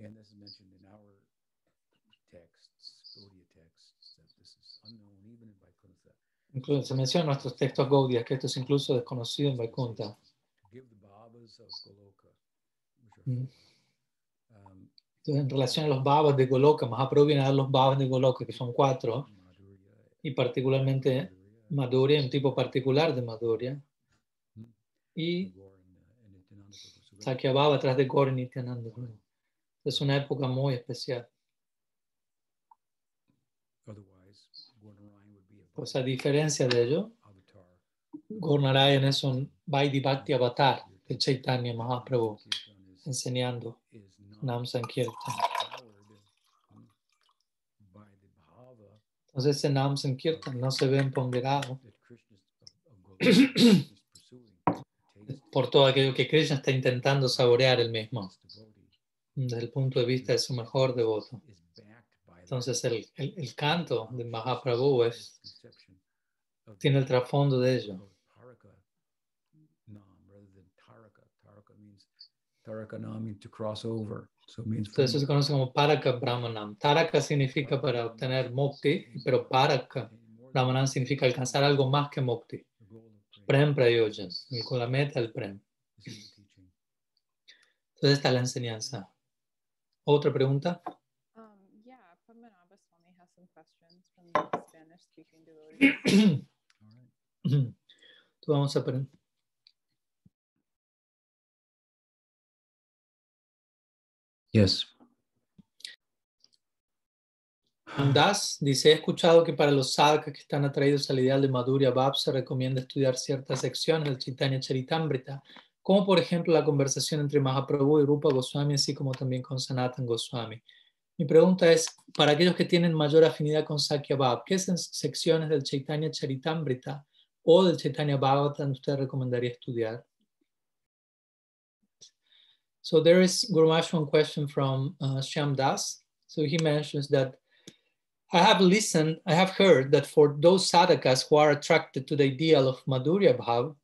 Incluso se menciona en nuestros textos Gaudiya que esto es incluso desconocido en Vaikuntha. Entonces, en relación a los babas de Goloka, Mahaprabhu viene a dar los babas de Goloka, que son 4, y particularmente Madhurya, un tipo particular de Madhurya, y Sakya Baba atrás de Gaura Nityananda. Es una época muy especial. Pues a diferencia de ello, Gaur Narayan es un Vaidhi Bhakti avatar de Chaitanya Mahaprabhu, enseñando Nam Sankirtan. Entonces ese Nam Sankirtan no se ve empoderado por todo aquello que Krishna está intentando saborear él mismo, desde el punto de vista de su mejor devoto. Entonces el canto de Mahaprabhu tiene el trasfondo de ello. Entonces eso se conoce como Paraka Brahmanam. Taraka significa para obtener mukti, pero Paraka Brahmanam significa alcanzar algo más que mukti. Prem Prayojan, con la meta del Prem. Entonces esta es la enseñanza. ¿Otra pregunta? Yeah, Padmanabha Swami has some questions from the Spanish-speaking devotees. Vamos a aprender. Yes. Das dice, he escuchado que para los sadhakas que están atraídos al ideal de Madhurya Bhav se recomienda estudiar ciertas secciones del Chaitanya Charitamrita, como por ejemplo la conversación entre Mahaprabhu y Rupa Goswami, así como también con Sanatan Goswami. Mi pregunta es, para aquellos que tienen mayor afinidad con Sakya Bhav, ¿qué secciones del Chaitanya Charitamrita o del Chaitanya Bhagavatam usted recomendaría estudiar? So there is, Guru Maharaj, one question from Shyam Das. So he mentions that I have heard that for those sadhakas who are attracted to the ideal of Madhurya Bhav,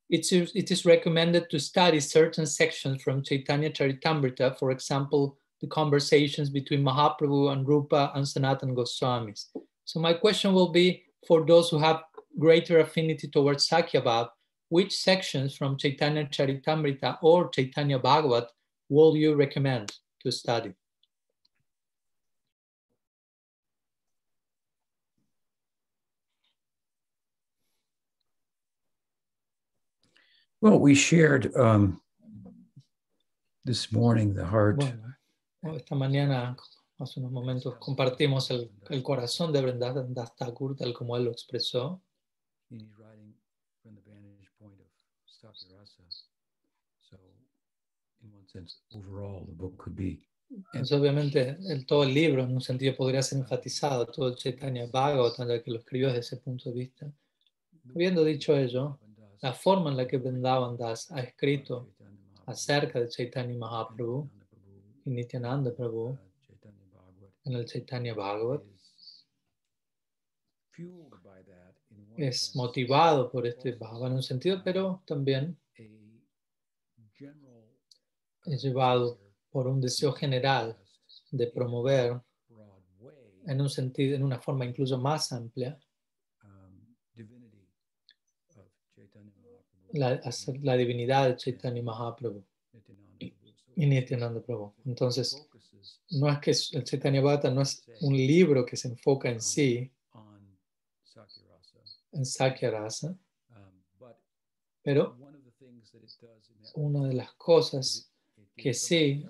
it is recommended to study certain sections from Chaitanya Charitamrita, for example, the conversations between Mahaprabhu and Rupa and Sanatan Goswamis. So my question will be, for those who have greater affinity towards Sakya Bhav, which sections from Chaitanya Charitamrita or Chaitanya Bhagavat will you recommend to study? Well, we shared this morning the heart. Bueno, esta mañana, hace unos momentos, compartimos el corazón de Vrindavan Das Thakur, tal como él lo expresó. And he's writing from the vantage point of Sakya Rasa. So, in one sense, overall, the book could be Entonces, obviamente, todo el libro, en un sentido, podría ser enfatizado, todo el Chaitanya Bhagavatam, ya que lo escribió desde ese punto de vista. Habiendo dicho ello, la forma en la que Vrindavan Das ha escrito acerca de Chaitanya Mahaprabhu y Nityananda Prabhu en el Chaitanya Bhagavat es motivado por este bhava en un sentido, pero también es llevado por un deseo general de promover en un sentido, en una forma incluso más amplia, la divinidad de Chaitanya Mahaprabhu y Nityananda Prabhu. Entonces, no es que el Chaitanya Bhagavatam no es un libro que se enfoca en sí, en Sakya Rasa, pero una de las cosas que sí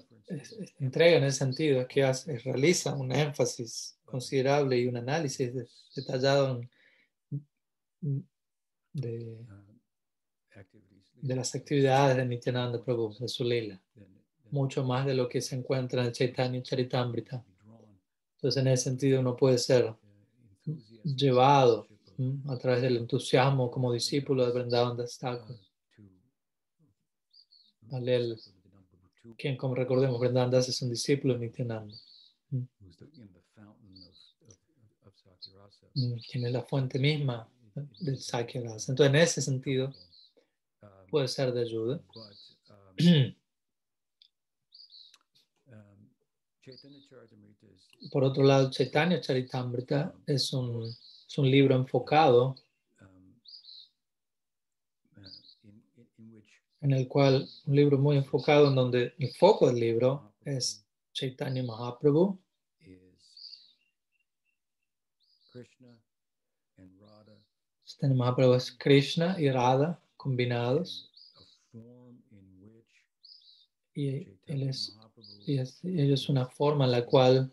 entrega en ese sentido es que realiza un énfasis considerable y un análisis detallado de las actividades de Nityananda Prabhu, de su lila, mucho más de lo que se encuentra en el Chaitanya Charitamrita. Entonces, en ese sentido, uno puede ser llevado a través del entusiasmo como discípulo de Vrindavan Das Thakur. Quien, como recordemos, Vrindavan Das es un discípulo de Nityananda, quien es la fuente misma del Sakya Rasa. Entonces, en ese sentido, puede ser de ayuda. Por otro lado, Chaitanya Charitamrita es un libro enfocado en el cual, un libro muy enfocado en donde el foco del libro es Chaitanya Mahaprabhu, Chaitanya Mahaprabhu es Krishna y Radha combinados, y ellos es una forma en la cual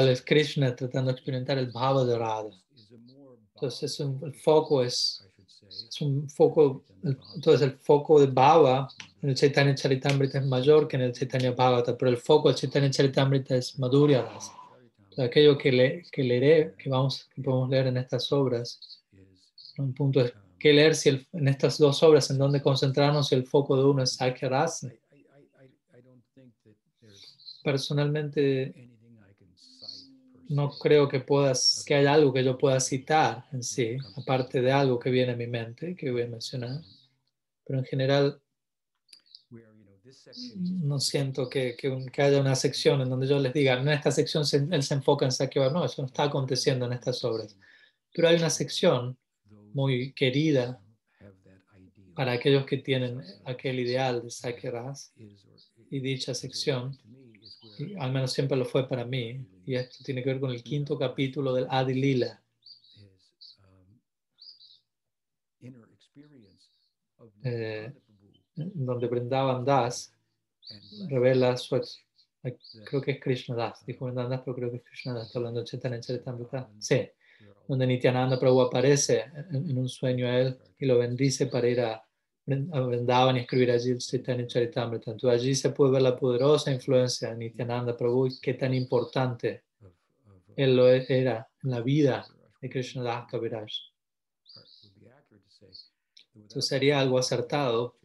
es Krishna tratando de experimentar el bhava de Radha. Entonces el foco es un foco, entonces el foco de bhava en el Chaitanya Charitamrita es mayor que en el Chaitanya Bhagavata, pero el foco del Chaitanya Charitamrita es Madhurya Rasa. Entonces, aquello que leeré, que podemos leer en estas obras, un punto es qué leer en estas dos obras, en dónde concentrarnos si el foco de uno es Sakya Rasa. Personalmente, no creo que haya algo que yo pueda citar en sí, aparte de algo que viene a mi mente, que voy a mencionar. Pero en general, no siento que haya una sección en donde yo les diga, en esta sección él se enfoca en Sakya. No, eso no está aconteciendo en estas obras. Pero hay una sección muy querida para aquellos que tienen aquel ideal de Sakya Rasa, y dicha sección, y al menos siempre lo fue para mí, y esto tiene que ver con el 5º capítulo del Adi Lila, donde Vrindavan Das revela creo que es Krishna Das, dijo Vrindavan Das, pero creo que es Krishna Das, está hablando de Chaitanya Charitamrita, sí, donde Nityananda Prabhu aparece en un sueño a él y lo bendice para ir a Vrindavan y escribir allí el Chaitanya Charitamrita. Entonces allí se puede ver la poderosa influencia de Nityananda Prabhu y qué tan importante él era en la vida de Krishnadas Kaviraj. Entonces sería acertado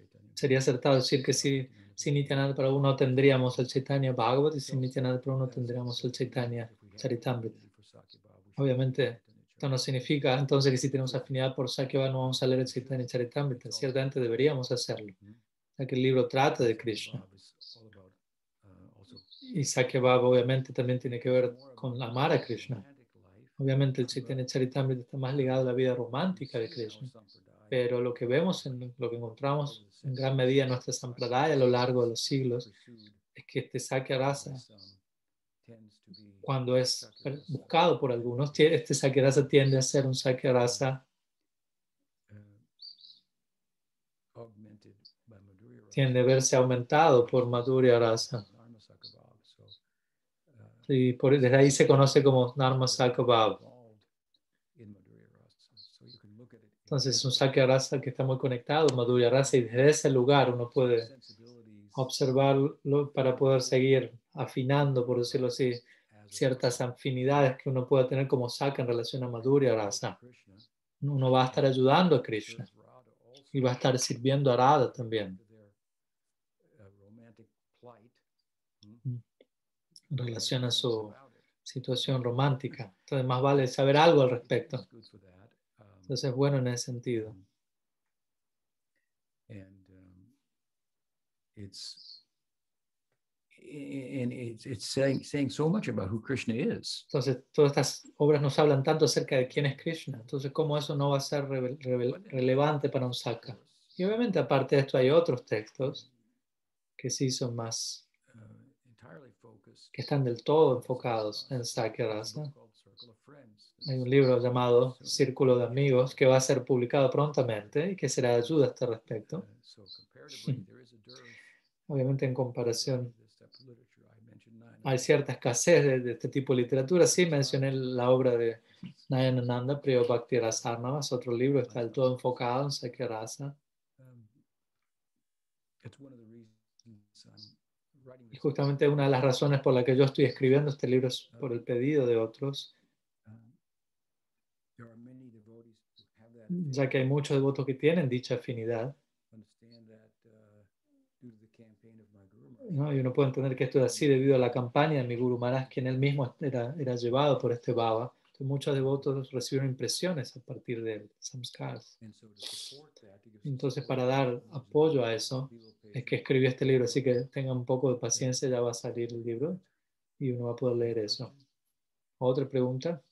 decir que sin Nityananda Prabhu no tendríamos el Chaitanya Bhagavat, y sin Nityananda Prabhu no tendríamos el Chaitanya Charitamrita. Obviamente, esto no significa entonces que si tenemos afinidad por Sakya no vamos a leer el Chaitanya Charitamrita. Ciertamente deberíamos hacerlo, ya que el libro trata de Krishna. Y Sakya Bhava obviamente también tiene que ver con amar a Krishna. Obviamente el Chaitanya Charitamrita está más ligado a la vida romántica de Krishna, pero lo que vemos, lo que encontramos en gran medida en nuestra sampradaya a lo largo de los siglos, es que este Sakya Rasa, cuando es buscado por algunos, este Sakya Rasa tiende a ser un Sakya Rasa, tiende a verse aumentado por Madhurya Rasa. Y desde ahí se conoce como Narma Sakya Bhava. Entonces es un Sakya Rasa que está muy conectado, Madhurya Rasa, y desde ese lugar uno puede observarlo para poder seguir afinando, por decirlo así, ciertas afinidades que uno pueda tener como Sakya en relación a Madhurya Rasa. Uno va a estar ayudando a Krishna y va a estar sirviendo a Radha también en relación a su situación romántica. Entonces más vale saber algo al respecto. Entonces es bueno en ese sentido. It's saying so much about who Krishna is. Entonces todas estas obras nos hablan tanto acerca de quién es Krishna. Entonces cómo eso no va a ser relevante para un Sakya. Y obviamente aparte de esto hay otros textos que sí son más, que están del todo enfocados en Sakya Rasa. Hay un libro llamado Círculo de Amigos que va a ser publicado prontamente y que será de ayuda a este respecto. Obviamente en comparación hay cierta escasez de este tipo de literatura. Sí, mencioné la obra de Nayanananda, Priya Bhakti Rasarnava, es otro libro, está del todo enfocado en Sakya Rasa. Y justamente una de las razones por la que yo estoy escribiendo este libro es por el pedido de otros, ya que hay muchos devotos que tienen dicha afinidad. ¿No? Y uno puede entender que esto es así debido a la campaña de mi Guru Maharaj, quien él mismo era llevado por este Baba. Entonces, muchos devotos recibieron impresiones a partir de samskaras. Entonces, para dar apoyo a eso, es que escribí este libro. Así que tengan un poco de paciencia, ya va a salir el libro y uno va a poder leer eso. ¿Otra pregunta?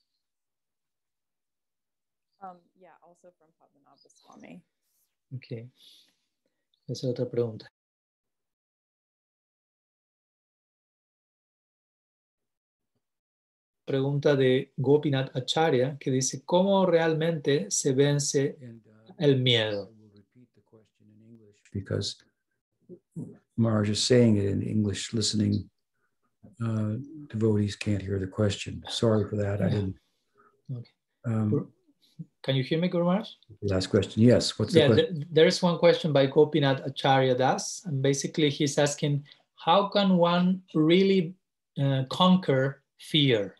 Yeah, also from Padmanabha Swami. Ok. Esa es otra pregunta. Pregunta de Gopinath Acharya que dice, ¿cómo realmente se vence el miedo? Because Maharaj is saying it in English, listening devotees can't hear the question. Sorry for that. I didn't. Okay. Can you hear me, Guru Maharaj? Last question. Yes. What's the question? There is one question by Gopinath Acharya Das, and basically he's asking, how can one really conquer fear?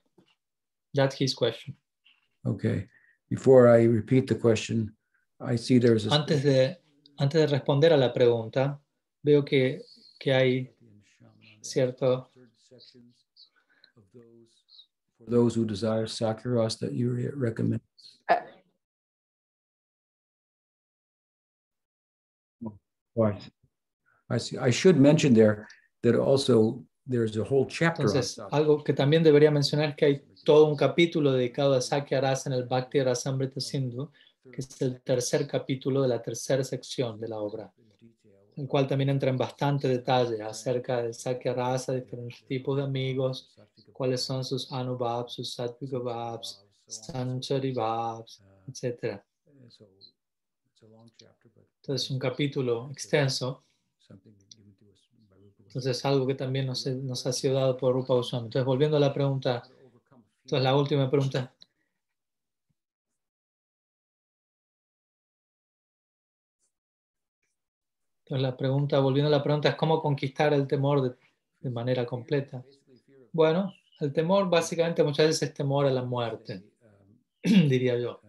That's his question. Okay. Before I repeat the question, I see there's a... Antes de responder a la pregunta, veo que hay cierto... For those who desire Sakya Rasa that you recommend. I see. I should mention there that also there's a whole chapter. Entonces, algo que también debería mencionar es que hay todo un capítulo dedicado a Sakya Rasa en el Bhakti Rasamrita Sindhu, que es el tercer capítulo de la tercera sección de la obra, el cual también entra en bastante detalle acerca de Sakya Rasa, diferentes tipos de amigos, cuáles son sus anubhavs, sus sattvika bhavs, sanchari bhavs, etc. Entonces, es un capítulo extenso. Entonces, es algo que también nos ha sido dado por Rupa Goswami. Entonces, volviendo a la pregunta, entonces la última pregunta. Entonces, volviendo a la pregunta, es cómo conquistar el temor de manera completa. Bueno, el temor básicamente muchas veces es temor a la muerte, diría yo.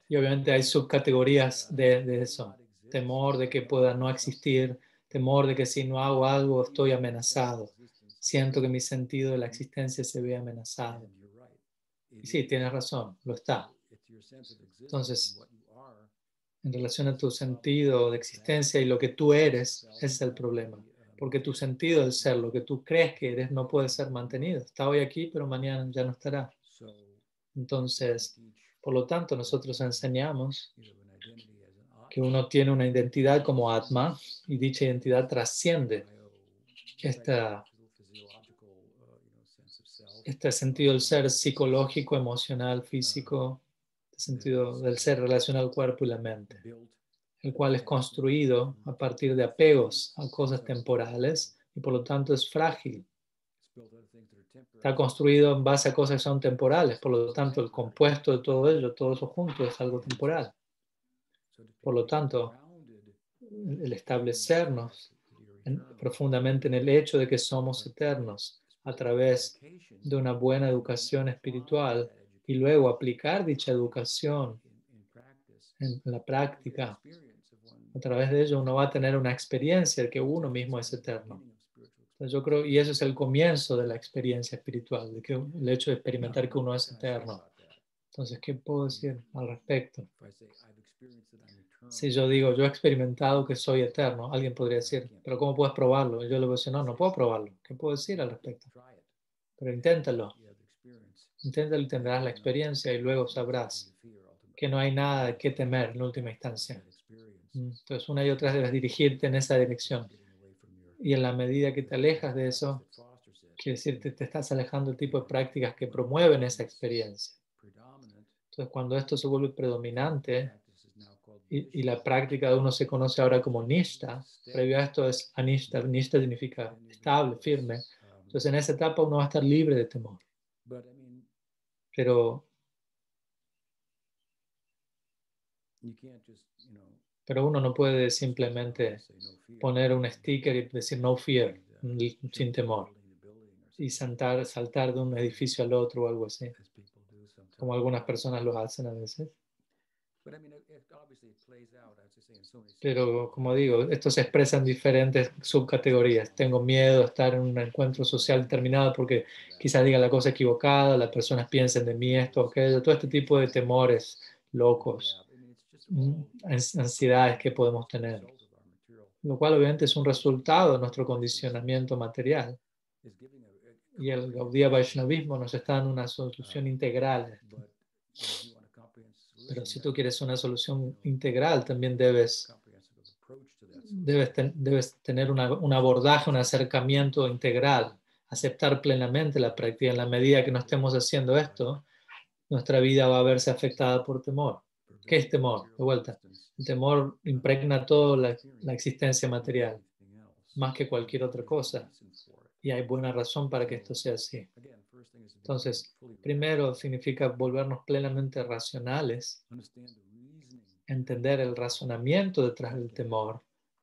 Y obviamente hay subcategorías de eso. Temor de que pueda no existir, temor de que si no hago algo estoy amenazado. Siento que mi sentido de la existencia se ve amenazado. Y sí, tienes razón, lo está. Entonces, en relación a tu sentido de existencia y lo que tú eres, ese es el problema. Porque tu sentido del ser, lo que tú crees que eres, no puede ser mantenido. Está hoy aquí, pero mañana ya no estará. Entonces, por lo tanto, nosotros enseñamos que uno tiene una identidad como Atma y dicha identidad trasciende este sentido del ser psicológico, emocional, físico, el sentido del ser relacionado al cuerpo y la mente, el cual es construido a partir de apegos a cosas temporales y por lo tanto es frágil. está construido en base a cosas que son temporales. Por lo tanto, el compuesto de todo ello, todo eso junto, es algo temporal. Por lo tanto, el establecernos profundamente en el hecho de que somos eternos a través de una buena educación espiritual y luego aplicar dicha educación en la práctica, a través de ello uno va a tener una experiencia de que uno mismo es eterno. Entonces yo creo, y eso es el comienzo de la experiencia espiritual, de que el hecho de experimentar que uno es eterno. Entonces, ¿qué puedo decir al respecto? Si yo digo, yo he experimentado que soy eterno, alguien podría decir, pero ¿cómo puedes probarlo? Y yo le voy a decir, no, no puedo probarlo. ¿Qué puedo decir al respecto? Pero inténtalo. Inténtalo y tendrás la experiencia y luego sabrás que no hay nada de qué temer en última instancia. Entonces, una y otra vez debes dirigirte en esa dirección. Y en la medida que te alejas de eso, quiere decir que te estás alejando del tipo de prácticas que promueven esa experiencia. Entonces, cuando esto se vuelve predominante y la práctica de uno se conoce ahora como nishta, previo a esto es anishta. Nishta significa estable, firme. Entonces, en esa etapa uno va a estar libre de temor. Pero uno no puede simplemente poner un sticker y decir no fear, sin temor, y saltar de un edificio al otro o algo así, como algunas personas lo hacen a veces. Pero como digo, esto se expresa en diferentes subcategorías. Tengo miedo de estar en un encuentro social determinado porque quizás diga la cosa equivocada, las personas piensen de mí esto o aquello, todo este tipo de temores locos, ansiedades que podemos tener, lo cual obviamente es un resultado de nuestro condicionamiento material. Y el Gaudiya Vaishnavismo nos está dando una solución integral. Pero si tú quieres una solución integral, también debes tener un abordaje, un acercamiento integral, aceptar plenamente la práctica. En la medida que no estemos haciendo esto, nuestra vida va a verse afectada por temor. ¿Qué es temor? De vuelta, el temor impregna toda la existencia material, más que cualquier otra cosa. Y hay buena razón para que esto sea así. Entonces, primero significa volvernos plenamente racionales, entender el razonamiento detrás del temor.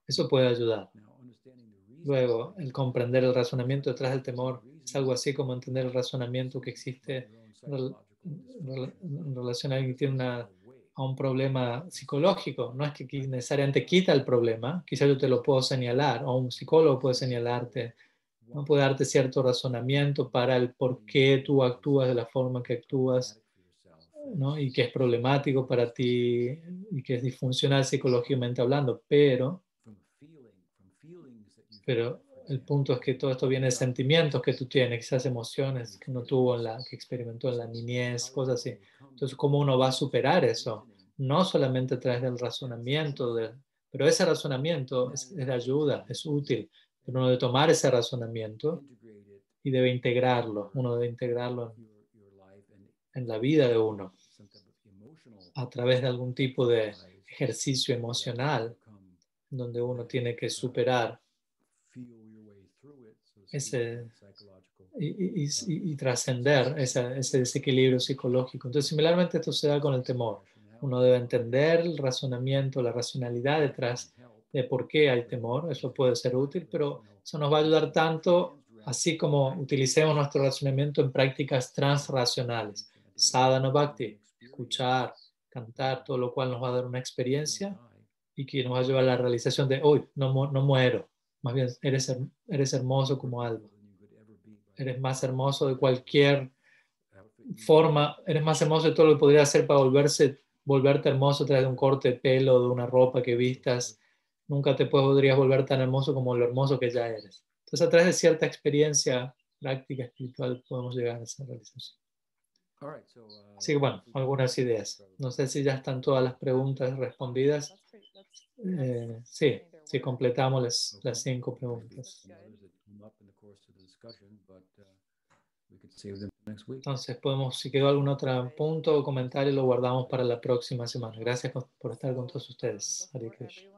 Eso puede ayudar. Luego, el comprender el razonamiento detrás del temor es algo así como entender el razonamiento que existe en relación a alguien que tiene a un problema psicológico. No es que necesariamente quita el problema, quizás yo te lo puedo señalar, o un psicólogo puede señalarte, no puede darte cierto razonamiento para el por qué tú actúas de la forma que actúas, ¿no? Y que es problemático para ti y que es disfuncional psicológicamente hablando, pero el punto es que todo esto viene de sentimientos que tú tienes, quizás emociones que uno tuvo, que experimentó en la niñez, cosas así. Entonces, ¿cómo uno va a superar eso? No solamente a través del razonamiento, pero ese razonamiento es de ayuda, es útil, pero uno debe tomar ese razonamiento y debe integrarlo, uno debe integrarlo en la vida de uno a través de algún tipo de ejercicio emocional donde uno tiene que superar ese y trascender ese desequilibrio psicológico. Entonces, similarmente esto se da con el temor. Uno debe entender el razonamiento, la racionalidad detrás de por qué hay temor. Eso puede ser útil, pero eso nos va a ayudar tanto, así como utilicemos nuestro razonamiento en prácticas transracionales. Sadhana Bhakti, escuchar, cantar, todo lo cual nos va a dar una experiencia y que nos va a llevar a la realización de hoy no muero. Más bien, eres hermoso como algo. Eres más hermoso de cualquier forma, eres más hermoso de todo lo que podría hacer para volverte hermoso a través de un corte de pelo, de una ropa que vistas. Nunca te podrías volver tan hermoso como lo hermoso que ya eres. Entonces, a través de cierta experiencia práctica espiritual podemos llegar a esa realización. Así que bueno, algunas ideas. No sé si ya están todas las preguntas respondidas. Sí, completamos las 5 preguntas. Entonces podemos, si quedó algún otro punto o comentario, lo guardamos para la próxima semana. Gracias por estar con todos ustedes. Hare Krishna.